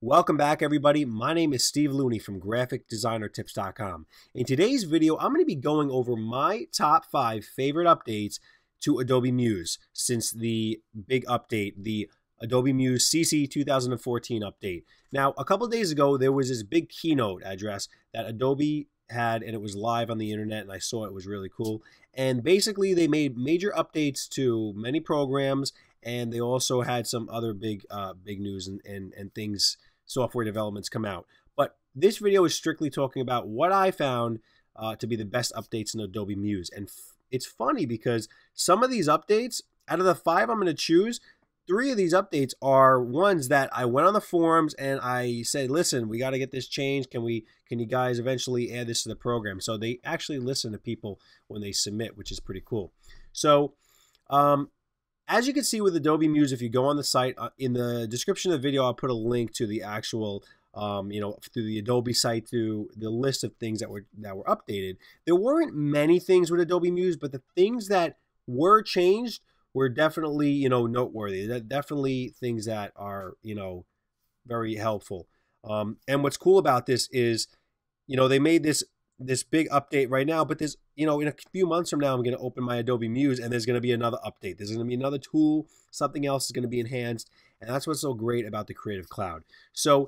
Welcome back, everybody. My name is Steve Looney from GraphicDesignerTips.com. In today's video, I'm going to be going over my top 5 favorite updates to Adobe Muse since the big update, the Adobe Muse CC 2014 update. Now, a couple of days ago, there was this big keynote address that Adobe had, and it was live on the internet, and I saw it was really cool. And basically, they made major updates to many programs, and they also had some other big news and things, software developments come out. But this video is strictly talking about what I found to be the best updates in Adobe Muse. And it's funny because some of these updates, out of the 5 I'm going to choose, 3 of these updates are ones that I went on the forums and I said, listen, we got to get this changed. Can you guys eventually add this to the program? So they actually listen to people when they submit, which is pretty cool. So as you can see with Adobe Muse, if you go on the site, in the description of the video, I'll put a link to the actual, through the Adobe site, to the list of things that were updated. There weren't many things with Adobe Muse, but the things that were changed were definitely, noteworthy. Definitely things that are, very helpful. And what's cool about this is, they made this big update right now, but there's, in a few months from now, I'm going to open my Adobe Muse and there's going to be another update. There's going to be another tool, something else is going to be enhanced. And that's what's so great about the Creative Cloud. So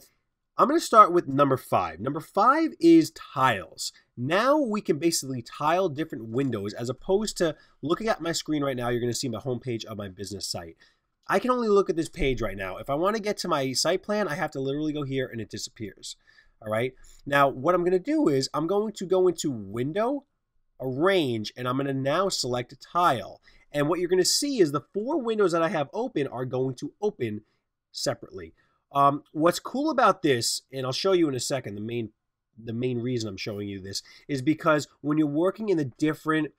I'm going to start with number 5. Number 5 is tiles. Now we can basically tile different windows as opposed to looking at my screen right now. You're going to see my homepage of my business site. I can only look at this page right now. If I want to get to my site plan, I have to literally go here and it disappears. All right. Now, what I'm going to do is I'm going to go into Window, Arrange, and I'm going to now select Tile. And what you're going to see is the 4 windows that I have open are going to open separately. What's cool about this, and I'll show you in a second, the main reason I'm showing you this is because when you're working in the different,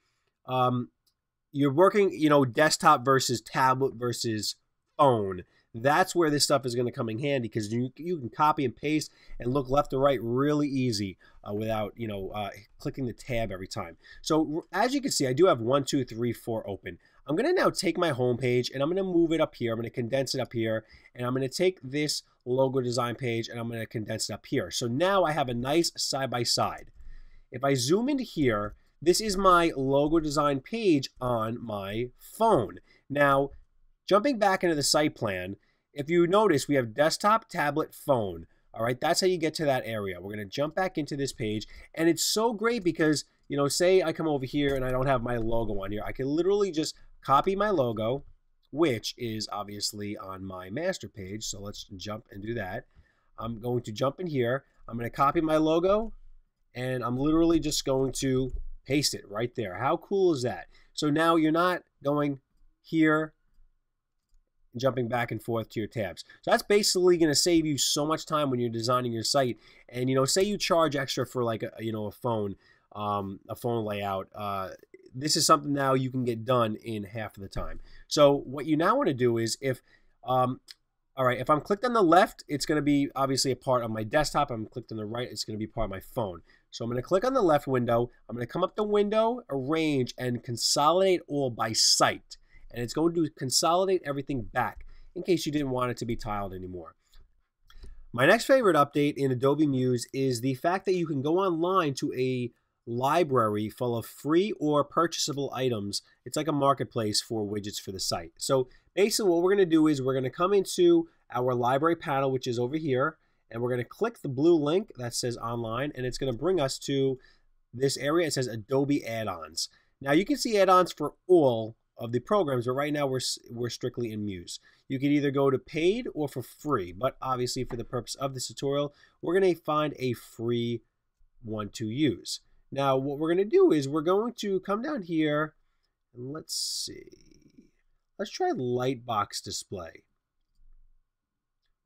you're working, desktop versus tablet versus phone. That's where this stuff is going to come in handy because you can copy and paste and look left to right really easy without, clicking the tab every time. So as you can see, I do have 1, 2, 3, 4 open. I'm going to now take my home page and I'm going to move it up here. I'm going to condense it up here and I'm going to take this logo design page and I'm going to condense it up here. So now I have a nice side by side. If I zoom into here, this is my logo design page on my phone. Now, jumping back into the site plan, if you notice, we have desktop, tablet, phone. All right, that's how you get to that area. We're going to jump back into this page. And it's so great because, say I come over here and I don't have my logo on here. I can literally just copy my logo, which is obviously on my master page. So let's jump and do that. I'm going to jump in here. I'm going to copy my logo, and I'm literally just going to paste it right there. How cool is that? So now you're not going here, jumping back and forth to your tabs. So that's basically going to save you so much time when you're designing your site. And say you charge extra for like a phone layout. This is something now you can get done in half of the time. So what you now want to do is if I'm clicked on the left, it's going to be obviously a part of my desktop. I'm clicked on the right, it's going to be part of my phone. So I'm going to click on the left window. I'm going to come up to Window, Arrange, and Consolidate All by Site. And it's going to consolidate everything back in case you didn't want it to be tiled anymore. My next favorite update in Adobe Muse is the fact that you can go online to a library full of free or purchasable items. It's like a marketplace for widgets for the site. So basically what we're going to do is we're going to come into our library panel, which is over here, and we're going to click the blue link that says online, and it's going to bring us to this area. It says Adobe Add-ons. Now you can see add-ons for all of the programs, but right now we're strictly in Muse. You can either go to paid or for free, but obviously for the purpose of this tutorial, we're going to find a free one to use. Now what we're going to do is we're going to come down here and let's see. Let's try Lightbox Display.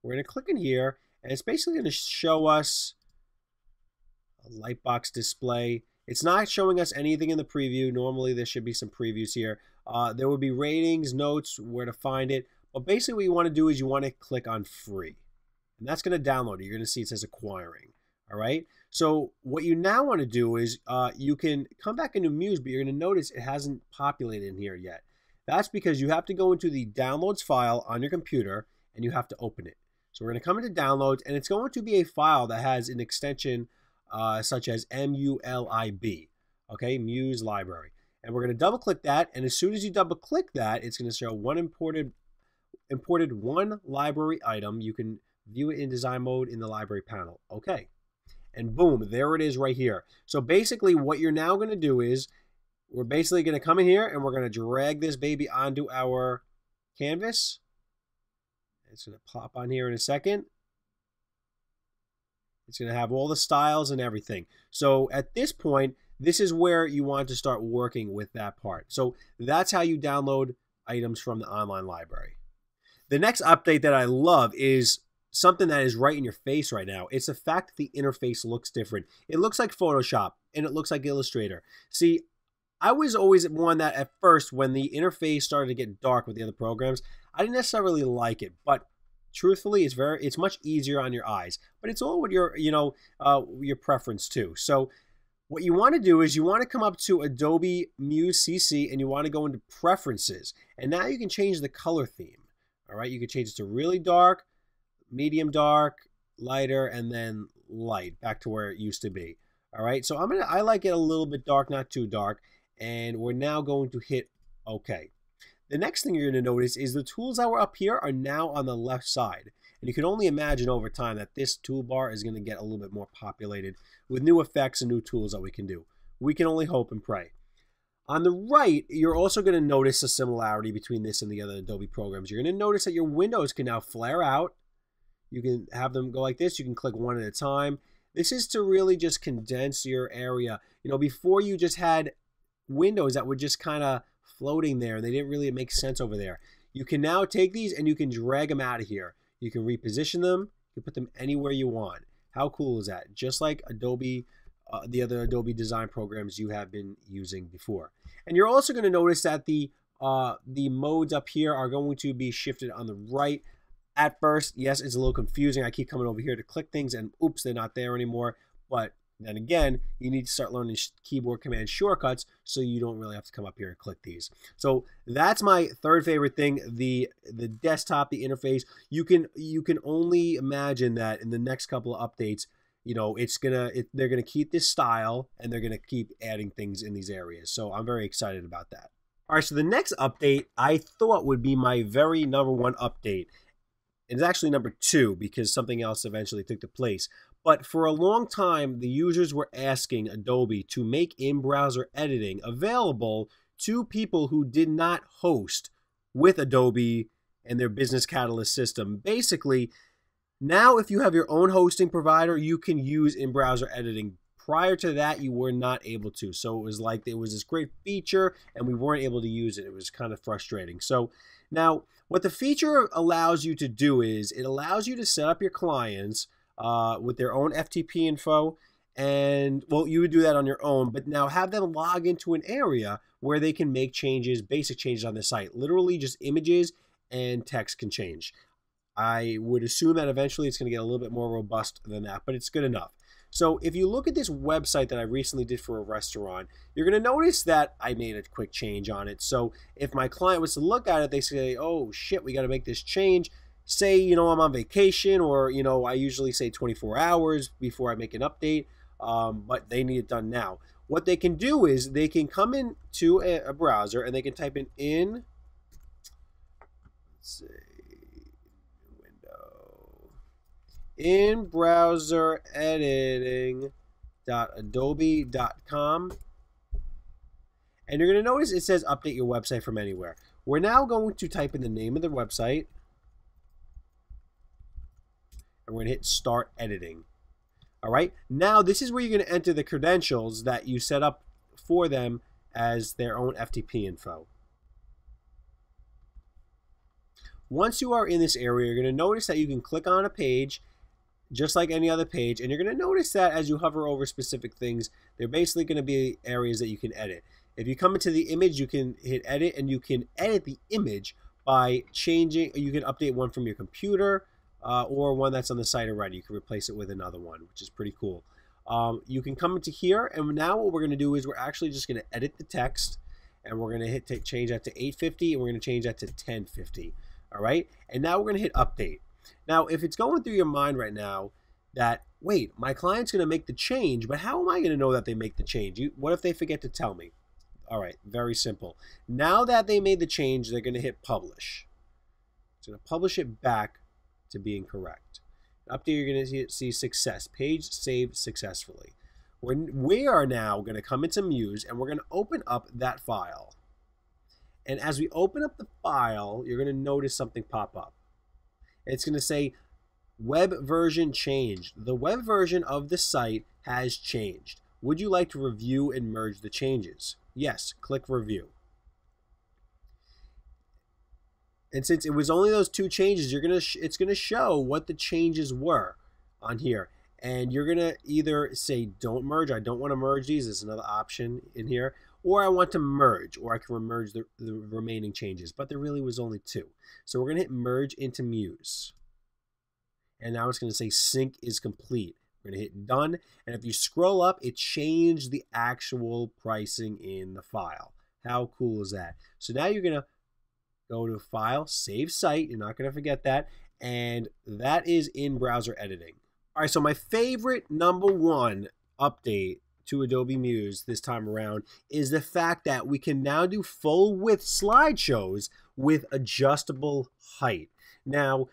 We're going to click in here and it's basically going to show us a Lightbox Display. It's not showing us anything in the preview. Normally there should be some previews here. There would be ratings, notes, where to find it. But basically what you want to do is you want to click on free. And that's going to download it. You're going to see it says acquiring. All right. So what you now want to do is you can come back into Muse, but you're going to notice it hasn't populated in here yet. That's because you have to go into the downloads file on your computer and you have to open it. So we're going to come into downloads, and it's going to be a file that has an extension such as MULIB, okay, Muse Library. And we're going to double click that, and as soon as you double click that, it's going to show one imported one library item. You can view it in design mode in the library panel. Okay. And boom, there it is right here. So basically what you're now going to do is we're basically going to come in here and we're going to drag this baby onto our canvas. It's going to plop on here in a second. It's going to have all the styles and everything. So at this point, this is where you want to start working with that part. So that's how you download items from the online library. The next update that I love is something that is right in your face right now. It's the fact that the interface looks different. It looks like Photoshop and it looks like Illustrator. See, I was always one that at first when the interface started to get dark with the other programs, I didn't necessarily like it, but truthfully, it's much easier on your eyes. But it's all with your your preference too. So what you want to do is you want to come up to Adobe Muse CC and you want to go into Preferences, and now you can change the color theme. All right, you can change it to really dark, medium dark, lighter, and then light, back to where it used to be. All right, so I like it a little bit dark, not too dark, and we're now going to hit OK. The next thing you're going to notice is the tools that were up here are now on the left side, and you can only imagine over time that this toolbar is going to get a little bit more populated with new effects and new tools that we can do. We can only hope and pray. On the right, you're also going to notice a similarity between this and the other Adobe programs. You're going to notice that your windows can now flare out. You can have them go like this. You can click one at a time. This is to really just condense your area. You know, before you just had windows that were just kind of floating there and they didn't really make sense over there. You can now take these and you can drag them out of here. You can reposition them. You can put them anywhere you want. How cool is that? Just like Adobe, the other Adobe design programs you have been using before. And you're also going to notice that the modes up here are going to be shifted on the right. At first, yes, it's a little confusing. I keep coming over here to click things and oops, they're not there anymore. But then again, you need to start learning keyboard command shortcuts so you don't really have to come up here and click these. So that's my third favorite thing, the desktop, the interface. You can only imagine that in the next couple of updates, you know, they're gonna keep this style and they're gonna keep adding things in these areas. So I'm very excited about that. All right, so the next update I thought would be my very #1 update. It's actually #2 because something else eventually took the place. But for a long time, the users were asking Adobe to make in-browser editing available to people who did not host with Adobe and their Business Catalyst system. Basically, now if you have your own hosting provider, you can use in-browser editing. Prior to that, you were not able to. So it was like there was this great feature and we weren't able to use it. It was kind of frustrating. So now what the feature allows you to do is it allows you to set up your clients with their own FTP info. And well, you would do that on your own, but now have them log into an area where they can make changes, basic changes on the site. Literally just images and text can change. I would assume that eventually it's going to get a little bit more robust than that, but it's good enough. So if you look at this website that I recently did for a restaurant, you're going to notice that I made a quick change on it. So if my client was to look at it, they say, oh shit, we got to make this change. Say, you know, I'm on vacation, or, you know, I usually say 24 hours before I make an update, but they need it done now. What they can do is they can come into a browser and they can type in, let's see, in browser editing.adobe.com, and you're going to notice it says update your website from anywhere. We're now going to type in the name of the website and we're going to hit start editing. All right, now this is where you're going to enter the credentials that you set up for them as their own FTP info. Once you are in this area, you're going to notice that you can click on a page just like any other page, and you're going to notice that as you hover over specific things, they're basically going to be areas that you can edit. If you come into the image, you can hit edit, and you can edit the image by changing. You can update one from your computer or one that's on the site already. You can replace it with another one, which is pretty cool. You can come into here, and now what we're going to do is we're actually just going to edit the text, and we're going to change that to 850, and we're going to change that to 1050. All right, and now we're going to hit update. Now, if it's going through your mind right now that, wait, my client's going to make the change, but how am I going to know that they make the change? What if they forget to tell me? All right, very simple. Now that they made the change, they're going to hit publish. It's going to publish it back to being correct. Up there, you're going to see success. Page saved successfully. We are now going to come into Muse, and we're going to open up that file. And as we open up the file, you're going to notice something pop up. It's going to say web version changed. The web version of the site has changed. Would you like to review and merge the changes? Yes, click review. And since it was only those two changes, it's going to show what the changes were on here. And you're going to either say don't merge. I don't want to merge these. There's another option in here. Or I want to merge, or I can merge the remaining changes. But there really was only two. So we're going to hit merge into Muse. And now it's going to say sync is complete. We're going to hit done. And if you scroll up, it changed the actual pricing in the file. How cool is that? So now you're going to go to File, Save Site. You're not going to forget that. And that is in browser editing. All right, so my favorite #1 update to Adobe Muse this time around is the fact that we can now do full width slideshows with adjustable height. Now,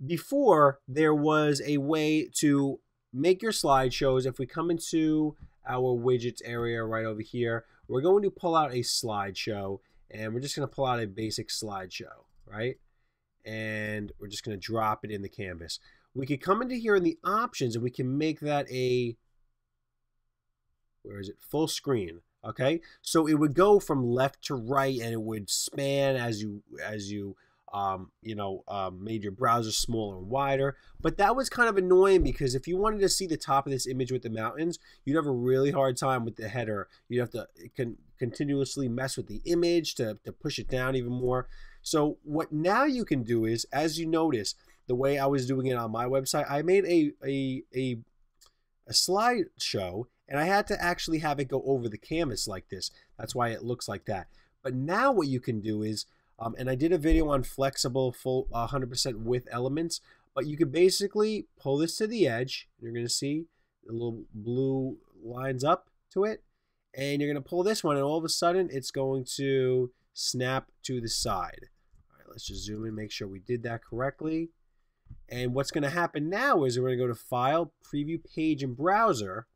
before there was a way to make your slideshows. If we come into our widgets area right over here, we're going to pull out a slideshow, and we're just going to pull out a basic slideshow, right? And we're just going to drop it in the canvas. We could come into here in the options, and we can make that a, where is it? Full screen. Okay, so it would go from left to right, and it would span as you made your browser smaller and wider. But that was kind of annoying because if you wanted to see the top of this image with the mountains, you'd have a really hard time with the header. You'd have to continuously mess with the image to push it down even more. So what now you can do is, as you notice, the way I was doing it on my website, I made a slideshow, and I had to actually have it go over the canvas like this. That's why it looks like that. But now what you can do is, and I did a video on flexible full 100% width elements, but you could basically pull this to the edge. You're going to see the little blue lines up to it, and you're going to pull this one, and all of a sudden it's going to snap to the side. All right, let's just zoom in, make sure we did that correctly. And what's going to happen now is we're going to go to File, Preview Page in Browser.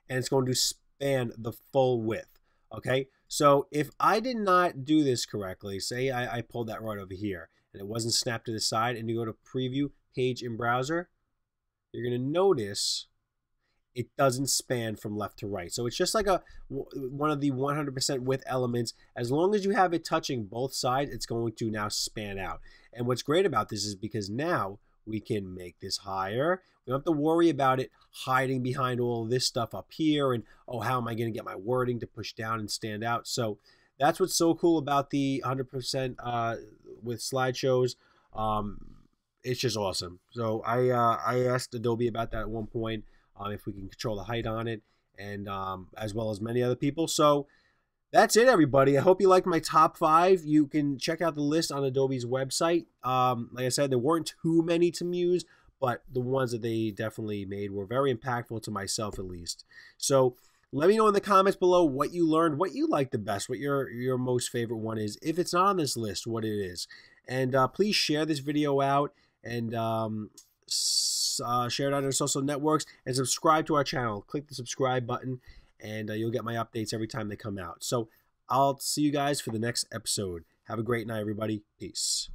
And it's going to span the full width. Okay, so if I did not do this correctly, say I pulled that right over here and it wasn't snapped to the side, and you go to Preview Page in Browser, you're going to notice it doesn't span from left to right. So it's just like one of the 100% width elements. As long as you have it touching both sides, it's going to now span out. And what's great about this is because now we can make this higher. We don't have to worry about it hiding behind all of this stuff up here and, oh, how am I going to get my wording to push down and stand out? So that's what's so cool about the 100% with slideshows. It's just awesome. So I asked Adobe about that at one point, if we can control the height on it, and as well as many other people. So that's it, everybody. I hope you liked my top 5. You can check out the list on Adobe's website. Like I said, there weren't too many to Muse, but the ones that they definitely made were very impactful to myself, at least. So let me know in the comments below what you learned, what you like the best, what your most favorite one is. If it's not on this list, what it is. And please share this video out, and share it on our social networks, and subscribe to our channel. Click the subscribe button, and you'll get my updates every time they come out. So I'll see you guys for the next episode. Have a great night, everybody. Peace.